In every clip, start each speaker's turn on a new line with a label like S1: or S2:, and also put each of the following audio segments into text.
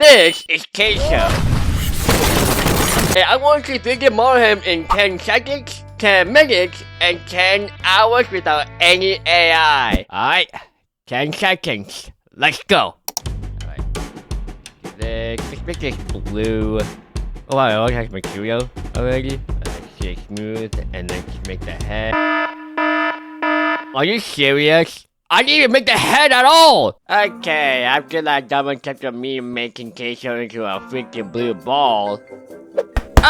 S1: This is CaseOh. And I want you to demolish him in 10 seconds, 10 minutes, and 10 hours without any AI. Alright, 10 seconds. Let's go. Alright. Let's make this blue. Oh wow, I already have material already. Let's see it smooth, and then just make the head. Are you serious? I didn't even make the head at all! Okay, after that double check of me making CaseOh into a freaking blue ball,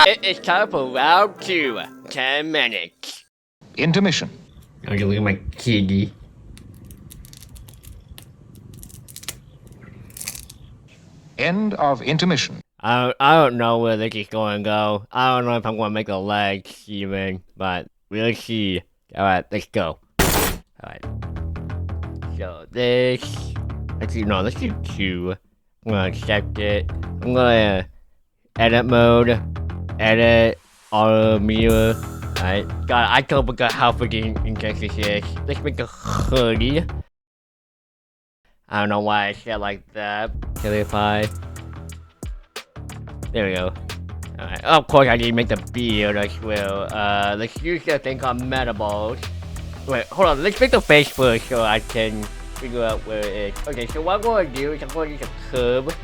S1: it is time for round 2. 10 minutes.
S2: Intermission.
S1: I'm gonna look at my kitty.
S2: End of intermission.
S1: I don't know where this is going to go. I don't know if I'm going to make a leg even, but we'll see. Alright, let's go. Alright. So this, actually no, let's do 2. I'm going to accept it. I'm going to edit mode, edit, auto mirror. Alright, God, I can't forget how freaking intense this is. Let's make a hoodie. I don't know why I said like that. Clarify. There we go. Alright, of course I need to make the beard as well. Let's use that thing called metaballs. Wait, hold on, let's make the face first so I can figure out where it is. Okay, so what I'm going to do is I'm going to use a curve.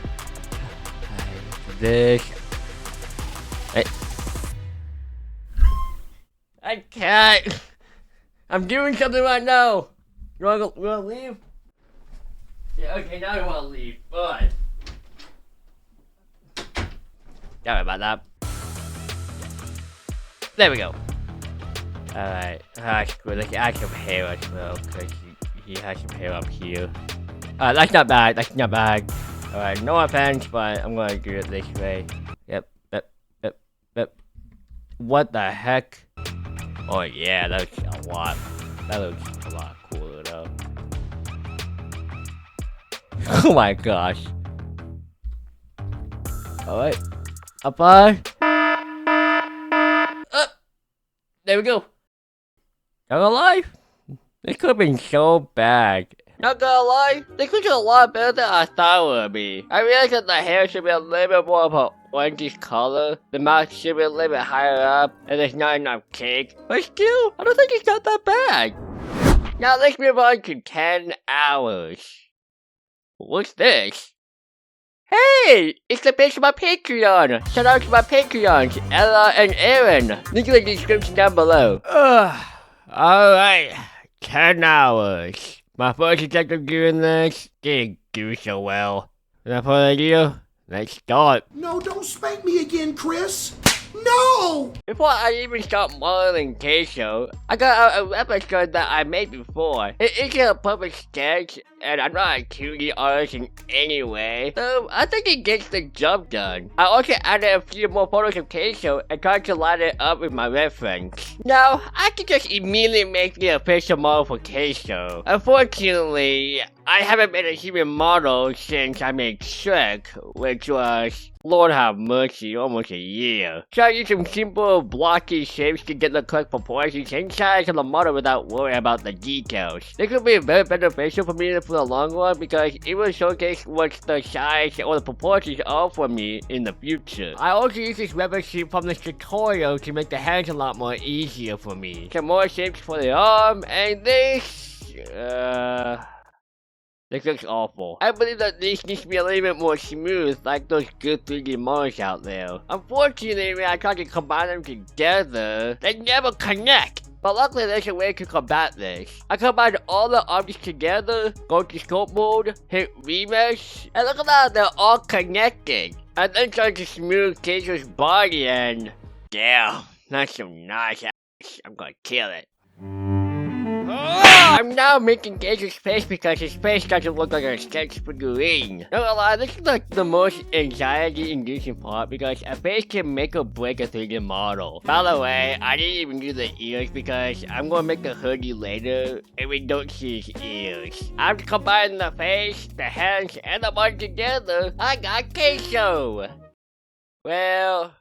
S1: This. Wait. I can't. I'm doing something right now. You wanna leave? Yeah, okay, now I want to leave, but... Sorry about that. There we go. Alright, screw it. I some hair as well, because he has some hair up here. That's not bad, that's not bad. Alright, no offense, but I'm gonna do it this way. Yep. What the heck? Oh yeah, that looks a lot. That looks a lot cooler though. Oh my gosh. Alright. Up high. Up. There we go. Not gonna lie. This could have been so bad. Not gonna lie, this was a lot better than I thought it would be. I realized that the hair should be a little bit more of a orangish color. The mouth should be a little bit higher up, and there's not enough cake. But still, I don't think it's not that bad. Now let's move on to 10 hours. What's this? Hey! It's the page of my Patreon! Shout out to my Patreons, Ella and Aaron! Link in the description down below. Alright. 10 hours. My first attempt of doing this didn't do so well. Without further ado, let's start.
S3: No, don't spank me again, Chris! No!
S1: Before I even start modeling CaseOh, I got a replica that I made before. It isn't a perfect sketch, and I'm not a 2D artist in any way, so I think it gets the job done. I also added a few more photos of CaseOh and tried to line it up with my reference. Now, I can just immediately make the official model for CaseOh. Unfortunately, I haven't made a human model since I made Shrek, which was, Lord have mercy, almost a year. So I used some simple blocky shapes to get the correct proportions and size of the model without worrying about the details. This would be very beneficial for me for the long run because it will showcase what the size or the proportions are for me in the future. I also use this reference sheet from this tutorial to make the hands a lot more easier for me. Some more shapes for the arm, and this... This looks awful. I believe that this needs to be a little bit more smooth, like those good 3D models out there. Unfortunately, when I try to combine them together, they never connect. But luckily, there's a way to combat this. I combine all the objects together, go to scope mode, hit remesh, and look at that, they're all connected. And then try to smooth CaseOh's body, and damn, that's so nice. I'm gonna kill it. I'm now making CaseOh's face because his face doesn't look like a sketch figurine. Not gonna lie, this is like the most anxiety-inducing part because a face can make or break a 3D model. By the way, I didn't even do the ears because I'm gonna make a hoodie later and we don't see his ears. I'm combining the face, the hands, and the body together. I got CaseOh! Well...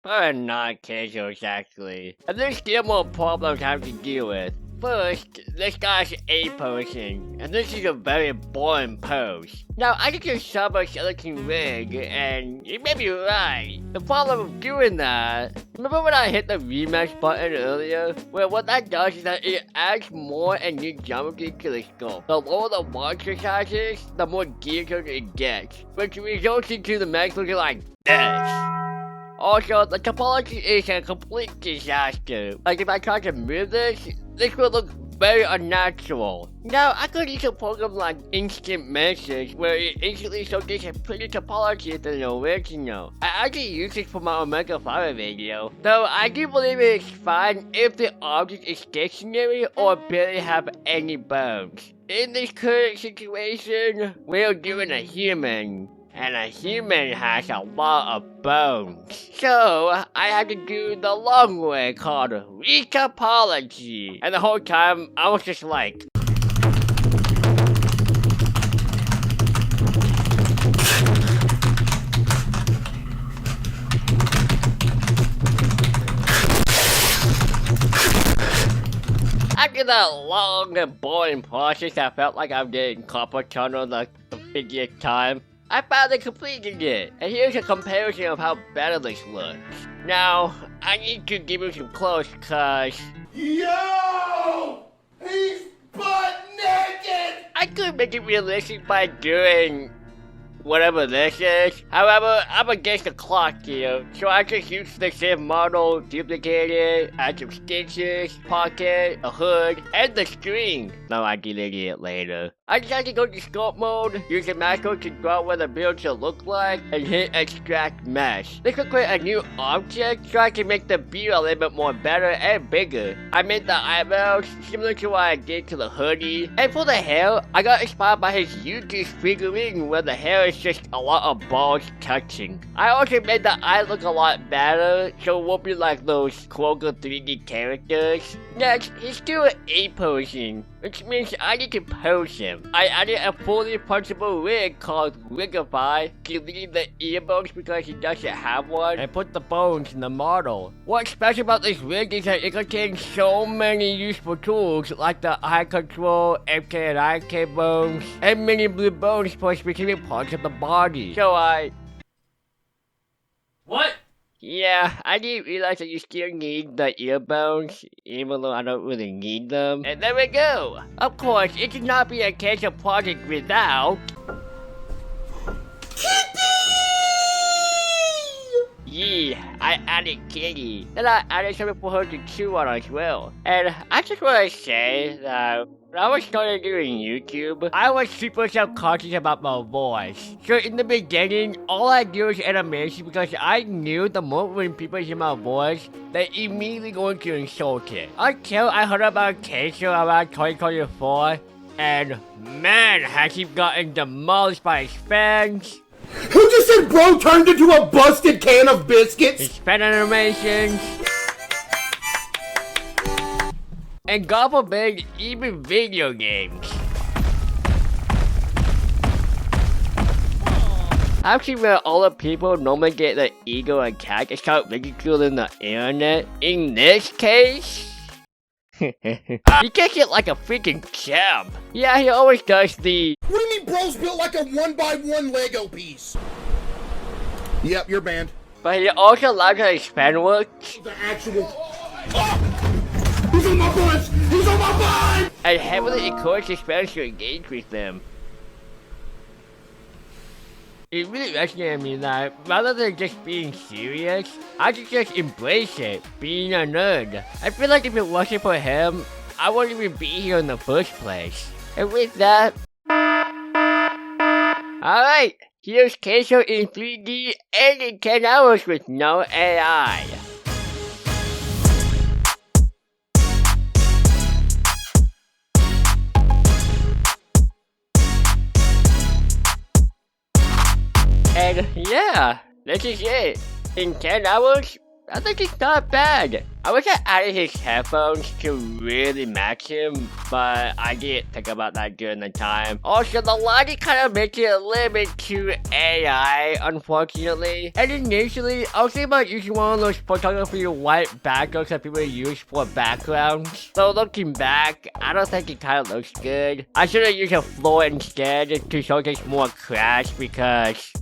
S1: probably not CaseOh's actually. And there's still more problems I have to deal with. First, this guy's A posing, and this is a very boring pose. Now, I can just sub a skeleton rig, and you may be right. The problem with doing that, remember when I hit the rematch button earlier? Well, what that does is that it adds more and new geometry to the sculpt. The lower the monster size is, the more detailed it gets, which results into the mech looking like this. Also, the topology is a complete disaster. Like, if I try to move this will look very unnatural. Now, I could use a program like Instant Message, where it instantly showcases a pretty topology than the original. I actually use this for my Omega 5 video, though I do believe it's fine if the object is stationary or barely have any bones. In this current situation, we're doing a human. And a human has a lot of bones. So, I had to do the long way called retopology. And the whole time, I was just like... After that long and boring process, I felt like I'm getting carpal tunnel the 50th time. I finally completed it, and here's a comparison of how better this looks. Now, I need to give you some close, cause...
S3: Yo! He's butt naked!
S1: I could make it realistic by doing... whatever this is. However, I'm against the clock here, so I just used the same model, duplicate it, add some stitches, pocket, a hood, and the string. No, I deleted it later. I decided to go to sculpt mode, use the macro to draw what the build should look like, and hit extract mesh. This will create a new object so I can make the build a little bit more better and bigger. I made the eyebrows similar to what I did to the hoodie, and for the hair, I got inspired by his YouTube figurine where the hair is just a lot of balls touching. I also made the eye look a lot better, so it won't be like those Kroger 3D characters. Next, he's still A posing, which means I need to pose him. I added a fully punchable rig called Rigify, deleted the earbones because he doesn't have one, and put the bones in the model. What's special about this rig is that it contains so many useful tools like the eye control, MK and IK bones, and many blue bones for specific parts of the body. So What? Yeah, I didn't realize that you still need the ear bones, even though I don't really need them. And there we go! Of course, it should not be a CaseOh project without... Yeah, I added Kitty. And I added something for her to chew on as well. And I just want to say that when I was starting doing YouTube, I was super self-conscious about my voice. So in the beginning, all I do is animation because I knew the moment when people hear my voice, they're immediately going to insult it. Until I heard about CaseOh around 2024, and man, has he gotten demolished by his fans.
S3: Who just said bro turned into a busted can of biscuits?
S1: His fan animations. And God forbid, even video games. I've seen where all the people normally get their ego attacked and start ridiculing the internet. In this case... he gets it like a freaking champ. Yeah, he always does the...
S3: What do you mean bro's built like a 1x1 Lego piece? Yep, you're banned.
S1: But he also likes how his fan works.
S3: The actual... Oh! He's on my butt! He's on my butt!
S1: And heavily encourages his fans to engage with them. It really resonated me that rather than just being serious, I could just embrace it, being a nerd. I feel like if it wasn't for him, I wouldn't even be here in the first place. And with that... Alright, here's CaseOh in 3D and in 10 hours with no AI. And yeah, this is it. In 10 hours, I think it's not bad. I wish I added his headphones to really match him, but I didn't think about that during the time. Also, the lighting kind of makes it a little bit too AI, unfortunately. And initially, I was thinking about using one of those photography white backgrounds that people use for backgrounds. So looking back, I don't think it kind of looks good. I should have used a floor instead to showcase more crash because...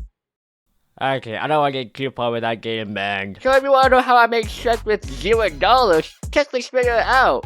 S1: Okay, I don't want to get too far without getting banned. So if you want to know how I make checks with $0, check this video out.